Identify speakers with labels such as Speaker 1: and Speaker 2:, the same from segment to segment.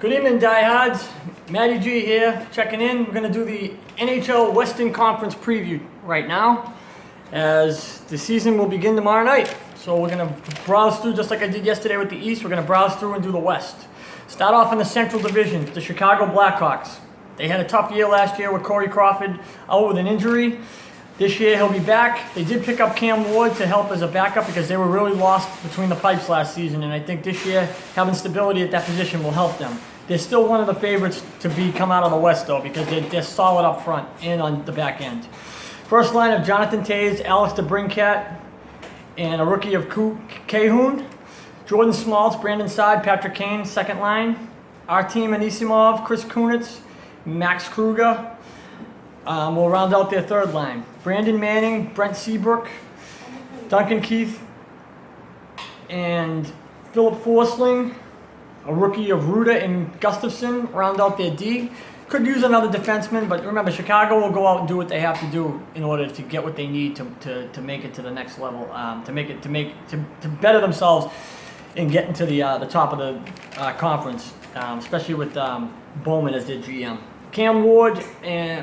Speaker 1: Good evening, diehards. Matty G here, checking in. We're going to do the NHL Western Conference preview right now, as the season will begin tomorrow night. So we're going to browse through, just like I did yesterday with the East, we're going to browse through and do the West. Start off in the Central Division, the Chicago Blackhawks. They had a tough year last year with Corey Crawford out with an injury. This year he'll be back. They did pick up Cam Ward to help as a backup because they were really lost between the pipes last season, and I think this year having stability at that position will help them. They're still one of the favorites to come out of the West, though, because they're solid up front and on the back end. First line of Jonathan Toews, Alex DeBrincat, and a rookie of Cahoon. Jordan Smaltz, Brandon Saad, Patrick Kane, second line. Artem Anisimov, Chris Kunitz, Max Kruger will round out their third line. Brandon Manning, Brent Seabrook, Duncan Keith, and Philip Forsling, a rookie of Ruda and Gustafson, round out their D. Could use another defenseman, but remember, Chicago will go out and do what they have to do in order to get what they need to make it to the next level, to better themselves in getting to the top of the conference, especially with Bowman as their GM. Cam Ward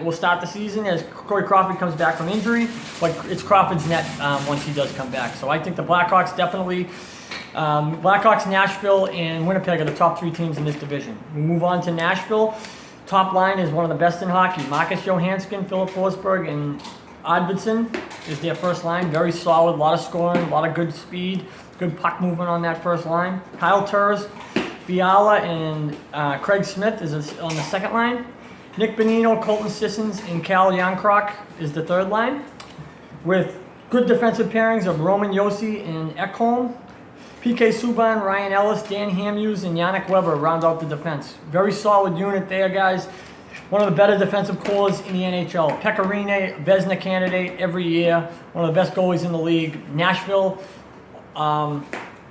Speaker 1: will start the season as Corey Crawford comes back from injury, but it's Crawford's net once he does come back. So I think the Blackhawks definitely, Blackhawks, Nashville, and Winnipeg are the top three teams in this division. We move on to Nashville. Top line is one of the best in hockey. Marcus Johansson, Philip Forsberg, and Arvidsson is their first line. Very solid, a lot of scoring, a lot of good speed, good puck movement on that first line. Kyle Turris, Fiala, and Craig Smith is on the second line. Nick Bonino, Colton Sissons, and Cal Yankrock is the third line, with good defensive pairings of Roman Josi and Ekholm. PK Subban, Ryan Ellis, Dan Hamhuis, and Yannick Weber round out the defense. Very solid unit there, guys. One of the better defensive cores in the NHL. Pecorine, Vezina candidate every year. One of the best goalies in the league. Nashville,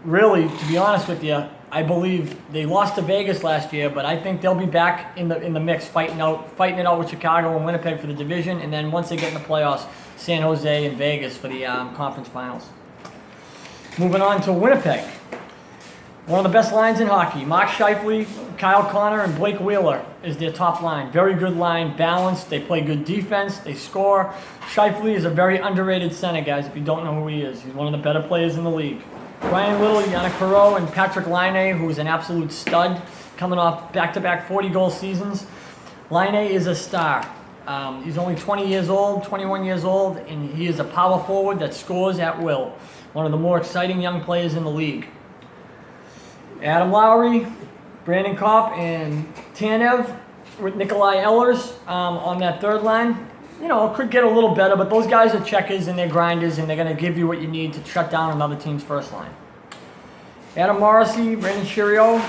Speaker 1: really, to be honest with you, I believe they lost to Vegas last year, but I think they'll be back in the mix, fighting it out with Chicago and Winnipeg for the division, and then once they get in the playoffs, San Jose and Vegas for the conference finals. Moving on to Winnipeg. One of the best lines in hockey. Mark Scheifele, Kyle Connor, and Blake Wheeler is their top line. Very good line, balanced. They play good defense. They score. Scheifele is a very underrated center, guys, if you don't know who he is. He's one of the better players in the league. Ryan Little, Yannick Perreault, and Patrick Laine, who is an absolute stud, coming off back-to-back 40-goal seasons. Laine is a star. He's only 21 years old, and he is a power forward that scores at will. One of the more exciting young players in the league. Adam Lowry, Brandon Kopp, and Tanev with Nikolai Ehlers on that third line. You know, it could get a little better, but those guys are checkers and they're grinders, and they're going to give you what you need to shut down another team's first line. Adam Morrissey, Brandon Chiriot,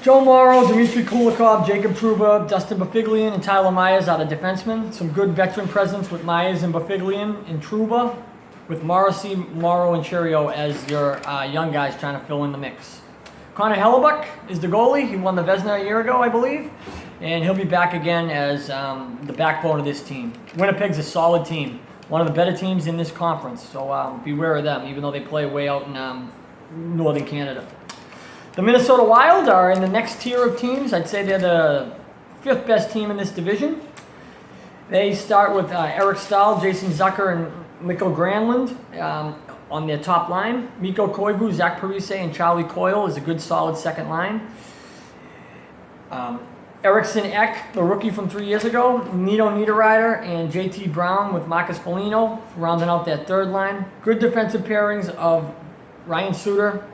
Speaker 1: Joe Morrow, Dmitry Kulikov, Jacob Trouba, Dustin Bafiglian, and Tyler Myers are the defensemen. Some good veteran presence with Myers and Bafiglian and Trouba, with Morrissey, Morrow, and Chiriot as your young guys trying to fill in the mix. Connor Hellebuck is the goalie. He won the Vezina a year ago, I believe. And he'll be back again as the backbone of this team. Winnipeg's a solid team. One of the better teams in this conference. So beware of them, even though they play way out in northern Canada. The Minnesota Wild are in the next tier of teams. I'd say they're the fifth best team in this division. They start with Eric Staal, Jason Zucker, and Mikko Granlund on their top line. Mikko Koivu, Zach Parise, and Charlie Coyle is a good, solid second line. Eriksson Ek, the rookie from 3 years ago. Nito Niederreiter and JT Brown with Marcus Foligno rounding out that third line. Good defensive pairings of Ryan Suter,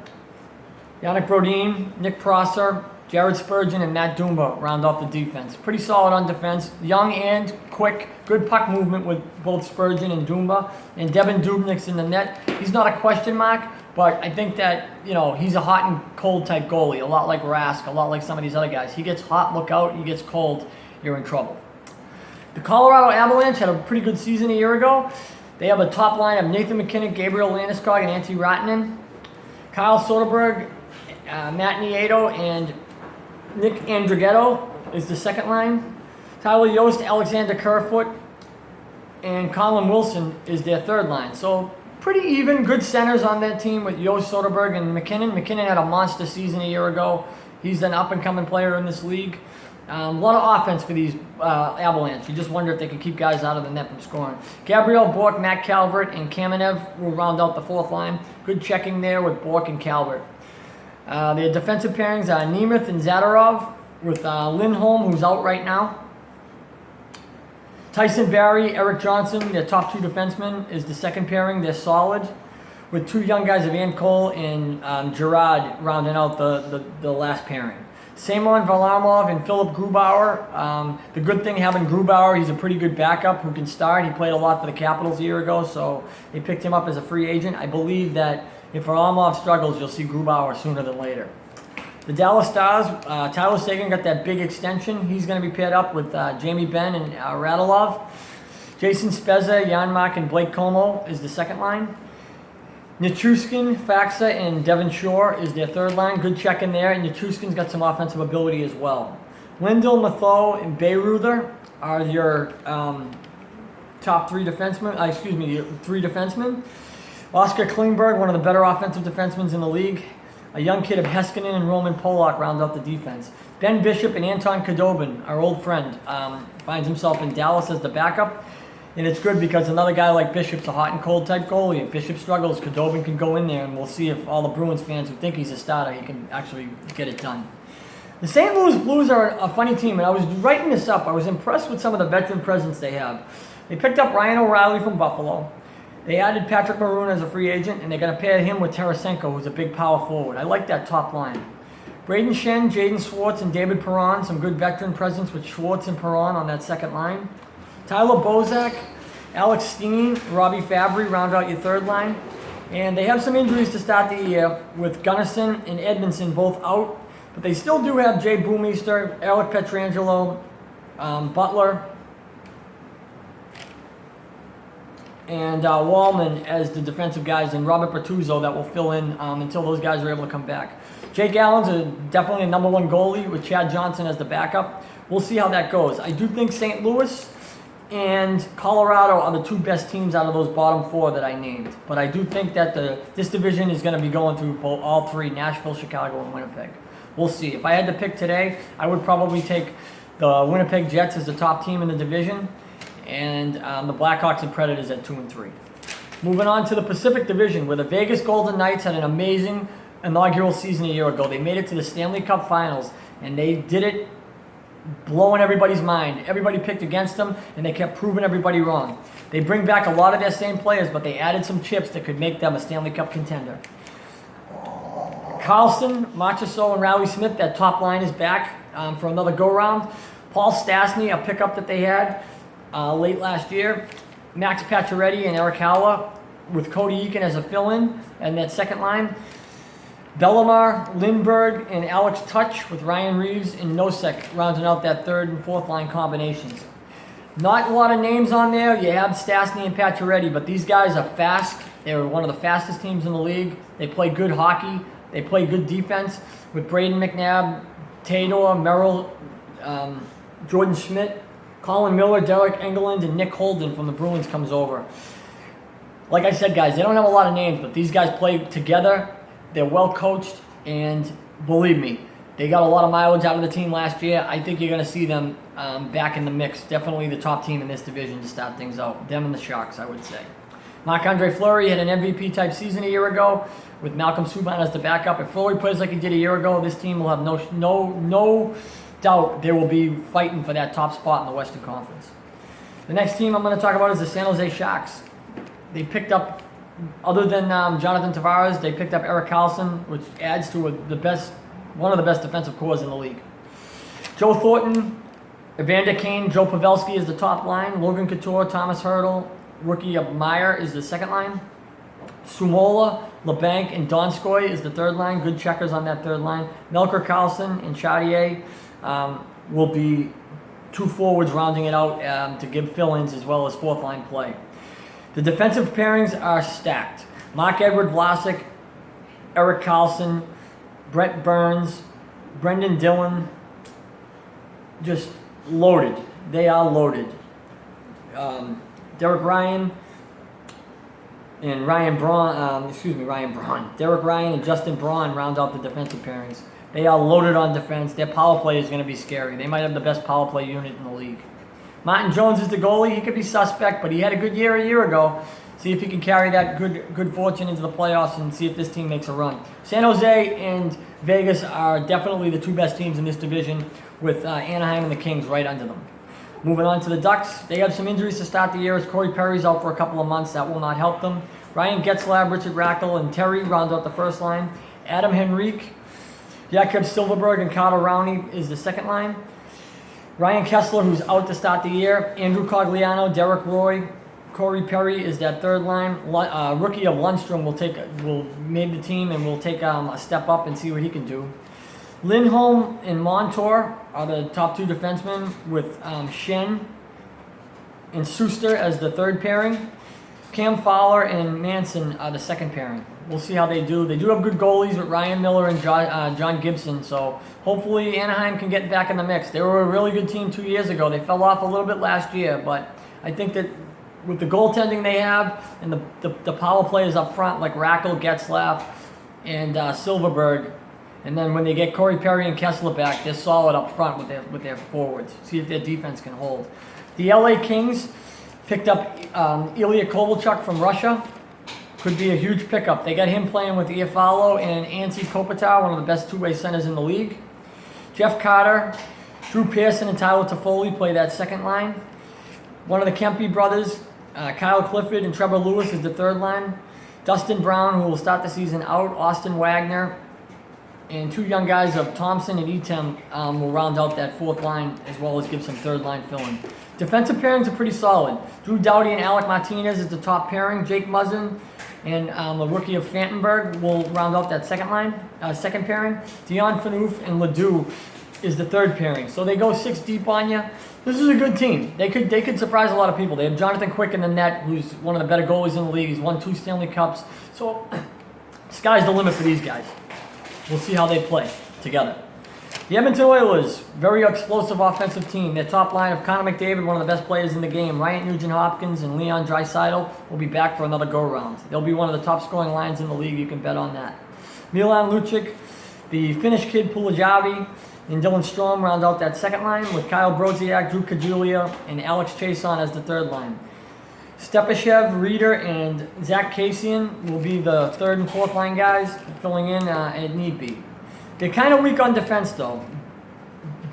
Speaker 1: Yannick Brodin, Nick Prosser, Jared Spurgeon, and Matt Dumba round out the defense. Pretty solid on defense. Young and quick. Good puck movement with both Spurgeon and Dumba. And Devin Dubnik's in the net. He's not a question mark, but I think that, you know, he's a hot and cold type goalie. A lot like Rask, a lot like some of these other guys. He gets hot, look out. He gets cold, you're in trouble. The Colorado Avalanche had a pretty good season a year ago. They have a top line of Nathan McKinnon, Gabriel Landeskog, and Antti Rattanen. Kyle Soderberg, Matt Nieto, and Nick Andrighetto is the second line. Tyler Yost, Alexander Kerfoot, and Colin Wilson is their third line. So pretty even, good centers on that team with Yost, Soderberg, and McKinnon. McKinnon had a monster season a year ago. He's an up-and-coming player in this league. A lot of offense for these Avalanche. You just wonder if they can keep guys out of the net from scoring. Gabriel Bork, Matt Calvert, and Kamenev will round out the fourth line. Good checking there with Bork and Calvert. Their defensive pairings are Nemeth and Zadorov with Lindholm, who's out right now. Tyson Barrie, Eric Johnson, their top two defensemen, is the second pairing. They're solid, with two young guys of Ian Cole and Gerard rounding out the last pairing. Semyon Varlamov and Philip Grubauer. The good thing having Grubauer, he's a pretty good backup who can start. He played a lot for the Capitals a year ago, so they picked him up as a free agent. I believe that if Varlamov struggles, you'll see Grubauer sooner than later. The Dallas Stars, Tyler Seguin got that big extension. He's going to be paired up with Jamie Benn and Radulov. Jason Spezza, Janmark, and Blake Como is the second line. Nichushkin, Faxa, and Devon Shore is their third line. Good check in there, and Nichushkin's got some offensive ability as well. Lindell, Matho, and Bayreuther are your top three defensemen. Three defensemen. Oscar Klingberg, one of the better offensive defensemen in the league. A young kid of Heiskanen and Roman Polak round out the defense. Ben Bishop and Anton Khudobin, our old friend, finds himself in Dallas as the backup. And it's good because another guy like Bishop's a hot and cold type goalie. If Bishop struggles, Khudobin can go in there, and we'll see if all the Bruins fans who think he's a starter, he can actually get it done. The St. Louis Blues are a funny team, and I was writing this up. I was impressed with some of the veteran presence they have. They picked up Ryan O'Reilly from Buffalo. They added Patrick Maroon as a free agent, and they're going to pair him with Tarasenko, who's a big power forward. I like that top line. Braden Shen, Jaden Schwartz, and David Perron, some good veteran presence with Schwartz and Perron on that second line. Tyler Bozak, Alex Steen, Robbie Fabry round out your third line. And they have some injuries to start the year with Gunnarsson and Edmondson both out. But they still do have Jay Bouwmeester, Alec Pietrangelo, Butler, and Wallman as the defensive guys, and Robert Bertuzzo that will fill in until those guys are able to come back. Jake Allen's definitely a number one goalie with Chad Johnson as the backup. We'll see how that goes. I do think St. Louis and Colorado are the two best teams out of those bottom four that I named. But I do think that this division is going to be going through all three, Nashville, Chicago, and Winnipeg. We'll see. If I had to pick today, I would probably take the Winnipeg Jets as the top team in the division, and the Blackhawks and Predators at 2 and 3. Moving on to the Pacific Division, where the Vegas Golden Knights had an amazing inaugural season a year ago. They made it to the Stanley Cup Finals, and they did it blowing everybody's mind. Everybody picked against them, and they kept proving everybody wrong. They bring back a lot of their same players, but they added some chips that could make them a Stanley Cup contender. Carlson, Marchessault, and Rowley Smith, that top line is back for another go-round. Paul Stastny, a pickup that they had late last year. Max Pacioretty and Eric Howler with Cody Eakin as a fill-in, and that second line. Bellemare, Lindbergh, and Alex Touch with Ryan Reeves and Nosek rounding out that third and fourth line combinations. Not a lot of names on there. You have Stastny and Pacioretty, but these guys are fast. They're one of the fastest teams in the league. They play good hockey. They play good defense with Braden McNabb, Tador, Merrill, Jordan Schmidt, Colin Miller, Derek Engeland, and Nick Holden from the Bruins comes over. Like I said, guys, they don't have a lot of names, but these guys play together. They're well coached, and believe me, they got a lot of mileage out of the team last year. I think you're going to see them back in the mix. Definitely the top team in this division to start things out. Them and the Sharks, I would say. Marc-Andre Fleury had an MVP-type season a year ago with Malcolm Subban as the backup. If Fleury plays like he did a year ago, this team will have no doubt they will be fighting for that top spot in the Western Conference. The next team I'm going to talk about is the San Jose Sharks. They picked up, other than Jonathan Tavares, they picked up Erik Karlsson, which adds to one of the best defensive cores in the league. Joe Thornton, Evander Kane, Joe Pavelski is the top line. Logan Couture, Thomas Hertl, rookie of Meyer is the second line. Sumola, LeBanc, and Donskoy is the third line. Good checkers on that third line. Melker Karlsson and Chartier will be two forwards rounding it out to give fill-ins as well as fourth line play. The defensive pairings are stacked. Marc-Edouard Vlasic, Erik Karlsson, Brent Burns, Brendan Dillon, just loaded. They are loaded. Derek Ryan and Ryan Braun. Derek Ryan and Justin Braun round out the defensive pairings. They are loaded on defense. Their power play is going to be scary. They might have the best power play unit in the league. Martin Jones is the goalie. He could be suspect, but he had a good year a year ago. See if he can carry that good fortune into the playoffs and see if this team makes a run. San Jose and Vegas are definitely the two best teams in this division, with Anaheim and the Kings right under them. Moving on to the Ducks, they have some injuries to start the year as Corey Perry's out for a couple of months. That will not help them. Ryan Getzlab, Richard Rackle, and Terry round out the first line. Adam Henrique, Jakob Silverberg, and Carter Rowney is the second line. Ryan Kessler, who's out to start the year. Andrew Cogliano, Derek Roy, Corey Perry is that third line. Rookie of Lundstrom will make the team and will take a step up and see what he can do. Lindholm and Montour are the top two defensemen, with Shen and Suster as the third pairing. Cam Fowler and Manson are the second pairing. We'll see how they do. They do have good goalies with Ryan Miller and John Gibson, so hopefully Anaheim can get back in the mix. They were a really good team 2 years ago. They fell off a little bit last year, but I think that with the goaltending they have and the power players up front like Rackle, Getzlaf, and Silverberg, and then when they get Corey Perry and Kessler back, they're solid up front with their forwards. See if their defense can hold. The LA Kings picked up Ilya Kovalchuk from Russia. Could be a huge pickup. They got him playing with Iafallo and Antti Kopitar, one of the best two-way centers in the league. Jeff Carter, Drew Pearson, and Tyler Toffoli play that second line. One of the Kempe brothers, Kyle Clifford and Trevor Lewis, is the third line. Dustin Brown, who will start the season out. Austin Wagner, and two young guys of Thompson and Etem will round out that fourth line, as well as give some third line filling. Defensive pairings are pretty solid. Drew Doughty and Alec Martinez is the top pairing. Jake Muzzin and the rookie of Fantenberg will round out that second pairing. Dion Phaneuf and Ledoux is the third pairing. So they go 6 deep on you. This is a good team. They could surprise a lot of people. They have Jonathan Quick in the net, who's one of the better goalies in the league. He's won 2 Stanley Cups. So sky's the limit for these guys. We'll see how they play together. The Edmonton Oilers, very explosive offensive team. Their top line of Connor McDavid, one of the best players in the game. Ryan Nugent-Hopkins and Leon Draisaitl will be back for another go-round. They'll be one of the top scoring lines in the league. You can bet on that. Milan Lucic, the Finnish kid Puljujärvi, and Dylan Strome round out that second line, with Kyle Brodziak, Drew Kajulia, and Alex Chason as the third line. Stepashev, Reeder, and Zach Kassian will be the third and fourth line guys, filling in at need be. They're kind of weak on defense, though.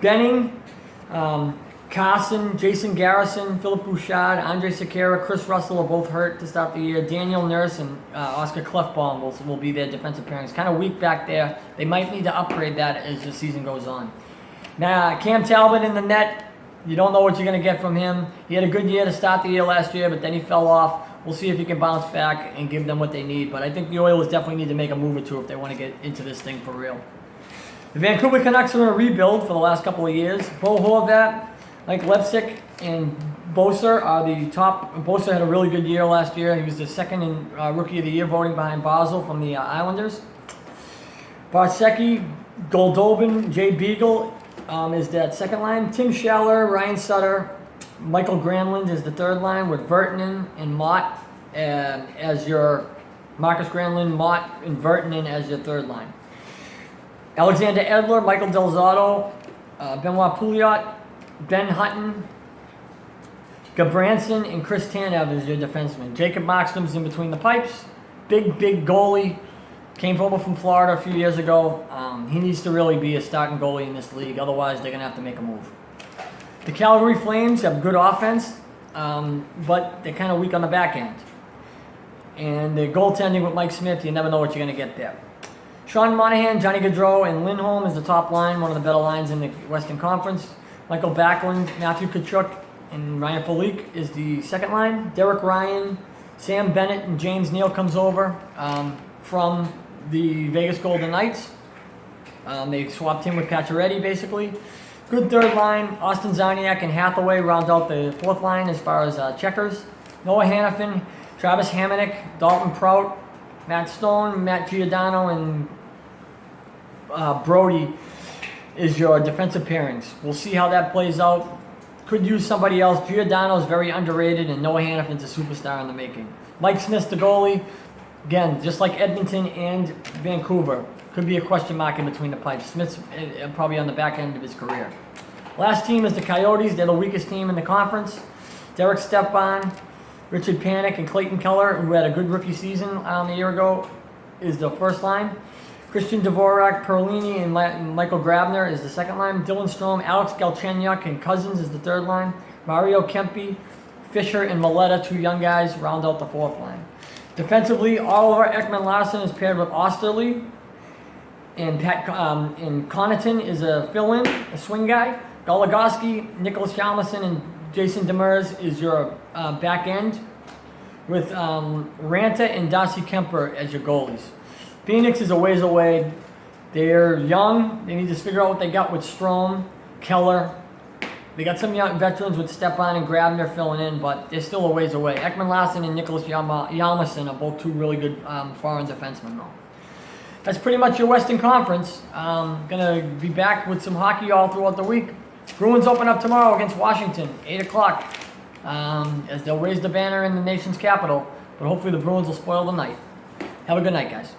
Speaker 1: Benning, Carson, Jason Garrison, Philip Bouchard, Andre Sekera, Chris Russell are both hurt to start the year. Daniel Nurse and Oscar Klefbom will be their defensive pairings. Kind of weak back there. They might need to upgrade that as the season goes on. Now, Cam Talbot in the net. You don't know what you're going to get from him. He had a good year to start the year last year, but then he fell off. We'll see if he can bounce back and give them what they need. But I think the Oilers definitely need to make a move or two if they want to get into this thing for real. The Vancouver Canucks are in a rebuild for the last couple of years. Bo Horvat, Mike Lepsic, and Boeser are the top. Boeser had a really good year last year. He was the second in Rookie of the Year voting behind Basil from the Islanders. Barsecki, Goldobin, Jay Beagle is that second line. Tim Schaller, Ryan Sutter, Michael Granlund is the third line, with Vertanen and Mott as your Marcus Granlund, Mott, and Vertanen as your third line. Alexander Edler, Michael Del Zotto, Benoit Pouliot, Ben Hutton, Gabranson, and Chris Tanev is your defenseman. Jacob Markstrom's in between the pipes. Big goalie. Came over from Florida a few years ago. He needs to really be a starting goalie in this league. Otherwise, they're going to have to make a move. The Calgary Flames have good offense, but they're kind of weak on the back end. And the goaltending with Mike Smith, you never know what you're going to get there. Sean Monahan, Johnny Gaudreau, and Lindholm is the top line, one of the better lines in the Western Conference. Michael Backlund, Matthew Tkachuk, and Ryan Falik is the second line. Derek Ryan, Sam Bennett, and James Neal comes over from the Vegas Golden Knights. They swapped him with Pacioretty, basically. Good third line. Austin Zarniak and Hathaway round out the fourth line as far as checkers. Noah Hannafin, Travis Hamonic, Dalton Prout, Matt Stone, Matt Giordano, and Brody is your defensive pairings. We'll see how that plays out. Could use somebody else. Giordano is very underrated, and Noah Hannafin's a superstar in the making. Mike Smith's the goalie. Again, just like Edmonton and Vancouver. could be a question mark in between the pipes. Smith's probably on the back end of his career. Last team is the Coyotes. They're the weakest team in the conference. Derek Stepan, Richard Panik, and Clayton Keller, who had a good rookie season a year ago, is the first line. Christian Dvorak, Perlini, and Michael Grabner is the second line. Dylan Strome, Alex Galchenyuk, and Cousins is the third line. Mario Kempe, Fisher, and Maleta, two young guys, round out the fourth line. Defensively, Oliver Ekman-Larsson is paired with Osterley, and Connaughton is a fill-in, a swing guy. Goligoski, Nicholas Hjalmarsson, and Jason Demers is your back end, with Ranta and Darcy Kemper as your goalies. Phoenix is a ways away. They're young. They need to figure out what they got with Strome, Keller. They got some young veterans with Stepan and Grabner filling in, but they're still a ways away. Ekman-Larsson and Nicholas Hjalmarsson are both two really good foreign defensemen, though. That's pretty much your Western Conference. Gonna be back with some hockey all throughout the week. Bruins open up tomorrow against Washington, 8 o'clock, as they'll raise the banner in the nation's capital. But hopefully the Bruins will spoil the night. Have a good night, guys.